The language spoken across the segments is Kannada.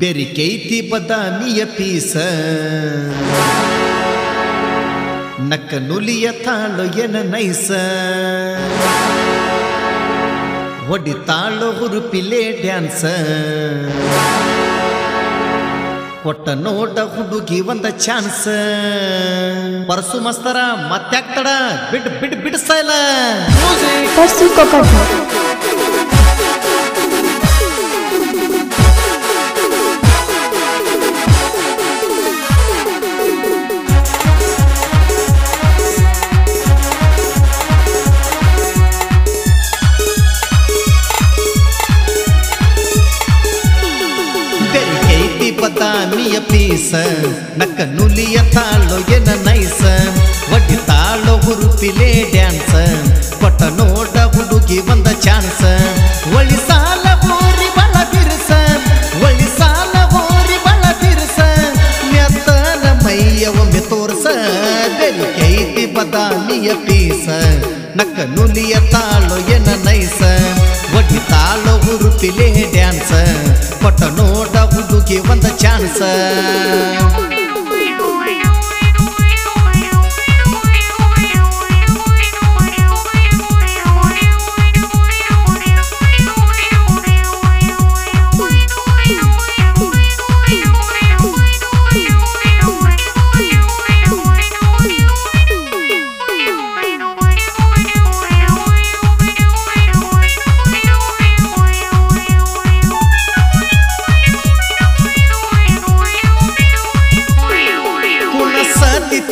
ಬೆರಿಕೈತಿ ಬದಾಮಿಯ ಪೀಸ ನಕ್ಕ ನುಲಿಯ ತಾಳು ಎನ ನೈಸ ಒಡಿ ತಾಳು ಹುರುಪಿಲೆ ಡ್ಯಾನ್ಸ ಕೊಟ್ಟ ನೋಟ ಹುಡುಗಿ ಒಂದ ಚಾನ್ಸ್ ಪರಸು ಮಸ್ತರ ಮತ್ತಾಕ್ತಡ ಬಿಡ್ಸಲ್ಲ ಪರಸು ಕೊಕಟ ಬದಾಮಿಯ ಪೀಸ ನಕ್ಕ ನುಲಿಯ ತಾಳು ಎನ ನೈಸ ಒಡ್ಡಿ ತಾಳು ಹುರುಪಿಲೆ ಡ್ಯಾನ್ಸ ಕೊಟ್ಟ ನೋಟ ಹುಡುಗಿ ಒಂದ ಚಾನ್ಸ ಒಳಿ ಸಾಲ ಊರಿ ಬಳ ಬಿರ್ಸ ಒಳಿ ಸಾಲ ಊರಿ ಬಳ ಬಿರ್ಸ ಮೆತ್ತನ ಮೈಯ ಒಮ್ಮೆ ತೋರ್ಸ ಬೆರಿಕೈತಿ ಬದಾಮಿಯ ಪೀಸ ನಕ್ಕ ನುಲಿಯ ತಾಳು ಎನ ನೈಸ ಒಡ್ಡಿ ತಾಳು ಹುರುಪಿಲೆ ಡ್ಯಾನ್ಸ ಕೊಟ್ಟ ನೋಟ ಹುಡುಗಿ ಒಂದ ಚಾನ್ಸ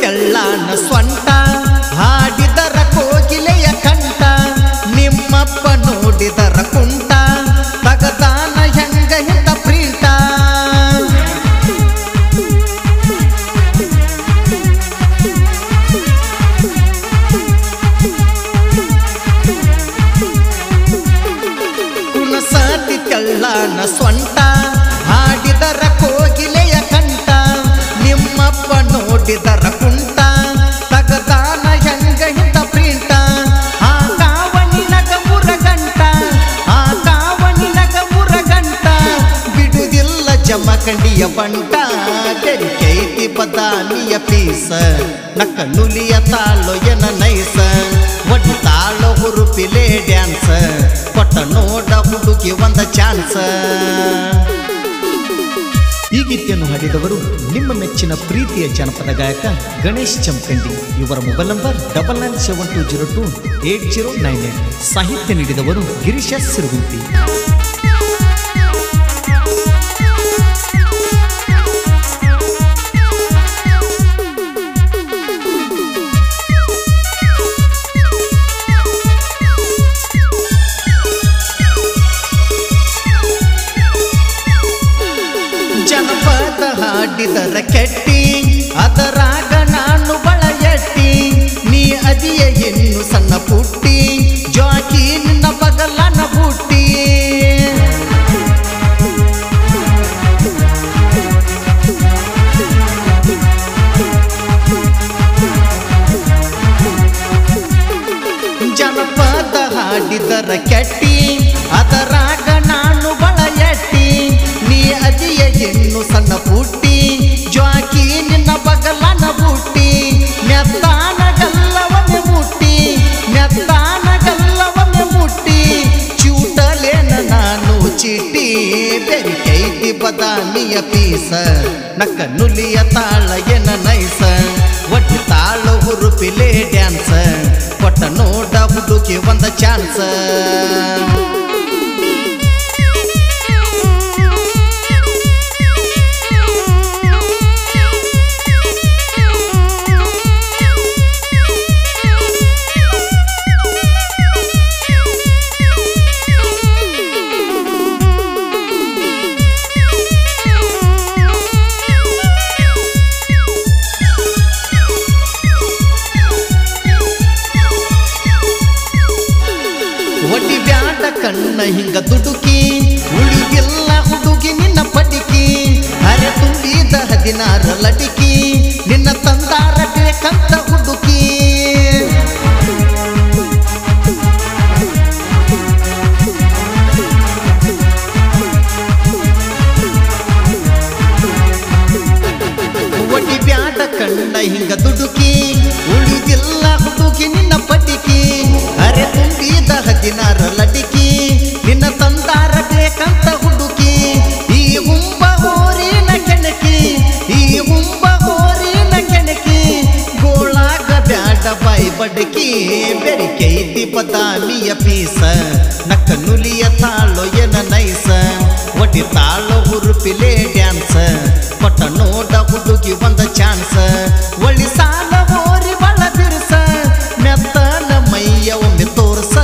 ತೆಳ್ಳಾನ ಸ್ವಂಟ ಹಾಡಿದರ ಕೋಗಿಲೆಯ ಕಂಠ ನಿಮ್ಮಪ್ಪ ನೋಡಿದರ ಕುಂಟ ತಗದಾನ ಹೆಂಗ ಹಿಂದ ಪ್ರೀಟ ಕುಣಸಾತಿ ತೆಳ್ಳಾನ ಸ್ವಂಟ ಹಾಡಿದರ ಕೋಗಿಲೆಯ ಕಂಠ ನಿಮ್ಮಪ್ಪ ನೋಡಿದರ ಕುಂಟ ತಗದಾನ ಹೆಂಗ ಹಿಂದ ಪ್ರಿಂಟ ಆ ಕಾವಣಿನಗ ಮುರಗಂಟ ಆ ಕಾವಣಿನಗ ಮುರಗಂಟ ಬಿಡುದಿಲ್ಲ ಜಮಖಂಡಿಯ ಬಂಟ ಬೆರಿಕೈತಿ ಬದಾಮಿಯ ಪೀಸ ನಕ್ಕ ನುಲಿಯ ತಾಳು ಎನ ನೈಸ ಒಡ್ಡಿ ತಾಳು ಹುರುಪಿಲೆ ಡ್ಯಾನ್ಸ ಕೊಟ್ಟ ನೋಡ ಹುಡುಗಿ ಒಂದ ಚಾನ್ಸ ಈ ಗೀತೆಯನ್ನು ಹಾಡಿದವರು ನಿಮ್ಮ ಮೆಚ್ಚಿನ ಪ್ರೀತಿಯ ಜನಪದ ಗಾಯಕ ಗಣೇಶ್ ಚಮಕಂಡಿ. ಇವರ ಮೊಬೈಲ್ ನಂಬರ್ 9972028098. ಸಾಹಿತ್ಯ ನೀಡಿದವರು ಗಿರೀಶ ಸಿರುಗುಂತಿ. ಹಾಡಿದರ ಕೆಟ್ಟಿ ಅದರಾಗ ನಾನು ಬಳ ಎಟ್ಟಿ ನೀ ಅದಿಯ ಇನ್ನು ಸಣ್ಣ ಪುಟ್ಟಿ ಜಾಕಿ ನಿನ್ನ ಬಗಲನ ಬುಟ್ಟಿ ಜನಪದ ಹಾಡಿದರ ಕೆಟ್ಟಿ ಅದರಾಗ ನಾನು ಬಳ ಎಟ್ಟಿ ನೀ ಅದಿಯ ಇನ್ನು ಸಣ್ಣ ಪುಟ್ಟಿ ಜಾಕಿ ನಿನ್ನ ಬಗಲನ ಬುಟ್ಟಿ ಮೆತ್ತಾನ ಗಲ್ಲವನ್ನೇ ಮುಟ್ಟಿ ಮೆತ್ತಾನ ಗಲ್ಲವನ್ನೇ ಮುಟ್ಟಿ ಚೂಟಲೇನ ನಾನು ಚೀಟಿ ಬೆರಿಕೈತಿ ಬದಾಮಿಯ ಪೀಸ ನಕ್ಕ ನುಲಿಯ ತಾಳ ಎನ ನೈಸ ಒಡ್ಡಿ ತಾಳು ಹುರುಪಿಲೆ ಡ್ಯಾನ್ಸ ಕೊಟ್ಟ ನೋಟ ಹುಡುಗಿ ಒಂದ ಚಾನ್ಸ ಒಡ್ಡಿ ಬ್ಯಾಡ ಕಣ್ಣ ಹಿಂಗ ದುಡುಕಿ ಉಳಿದಿಲ್ಲ ಹುಡುಗಿ ನಿನ್ನ ಪಟಿಕಿ ಅರೆ ತುಂಬಿದ 16 ಲಟಿಕಿ ನಿನ್ನ ತಂದಾರ ಬೇಕಂತ ಹುಡುಕಿ ಬೆಡಕಿ ಬೆರಿಕೈತಿ ಬದಾಮಿಯ ಪೀಸ ನಕ್ಕ ನುಲಿಯ ತಾಳೋ ಏನ ನೈಸ ಒಟ್ಟಿ ತಾಳೋ ಹುರುಪಿಲೆ ಡ್ಯಾನ್ಸ್ ಕೊಟ್ಟ ನೋಡ ಹುಡುಗಿ ಒಂದ ಚಾನ್ಸ್ ಒಳ್ಳಿ ಸಾಲ ಓರಿ ಬಳ ಬಿರ್ಸ ಮೆತ್ತನ ಮೈಯ ಒಮ್ಮೆ ತೋರ್ಸ.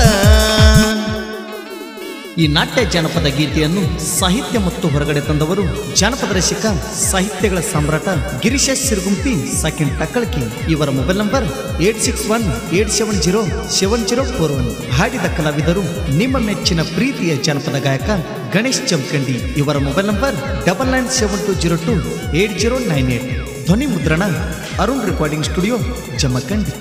ಈ ನಾಟ್ಯ ಜಾನಪದ ಗೀತೆಯನ್ನು ಸಾಹಿತ್ಯ ಮತ್ತು ಹೊರಗಡೆ ತಂದವರು ಜಾನಪದ ರಸಿಕ ಸಾಹಿತ್ಯಗಳ ಸಾಮ್ರಾಟ ಗಿರೀಶ ಸಿರುಗುಂಪಿ ಸೆಕೆಂಡ್ ಟಕ್ಕಳಕಿ. ಇವರ ಮೊಬೈಲ್ ನಂಬರ್ 8618707041. ಹಾಡಿದ ಕಲಾವಿದರು ನಿಮ್ಮ ಮೆಚ್ಚಿನ ಪ್ರೀತಿಯ ಜಾನಪದ ಗಾಯಕ ಗಣೇಶ್ ಚಮಕಂಡಿ. ಇವರ ಮೊಬೈಲ್ ನಂಬರ್ 9972028098. ಧ್ವನಿ ಮುದ್ರಣ ಅರುಣ್ ರೆಕಾರ್ಡಿಂಗ್ ಸ್ಟುಡಿಯೋ, ಜಮಖಂಡಿ.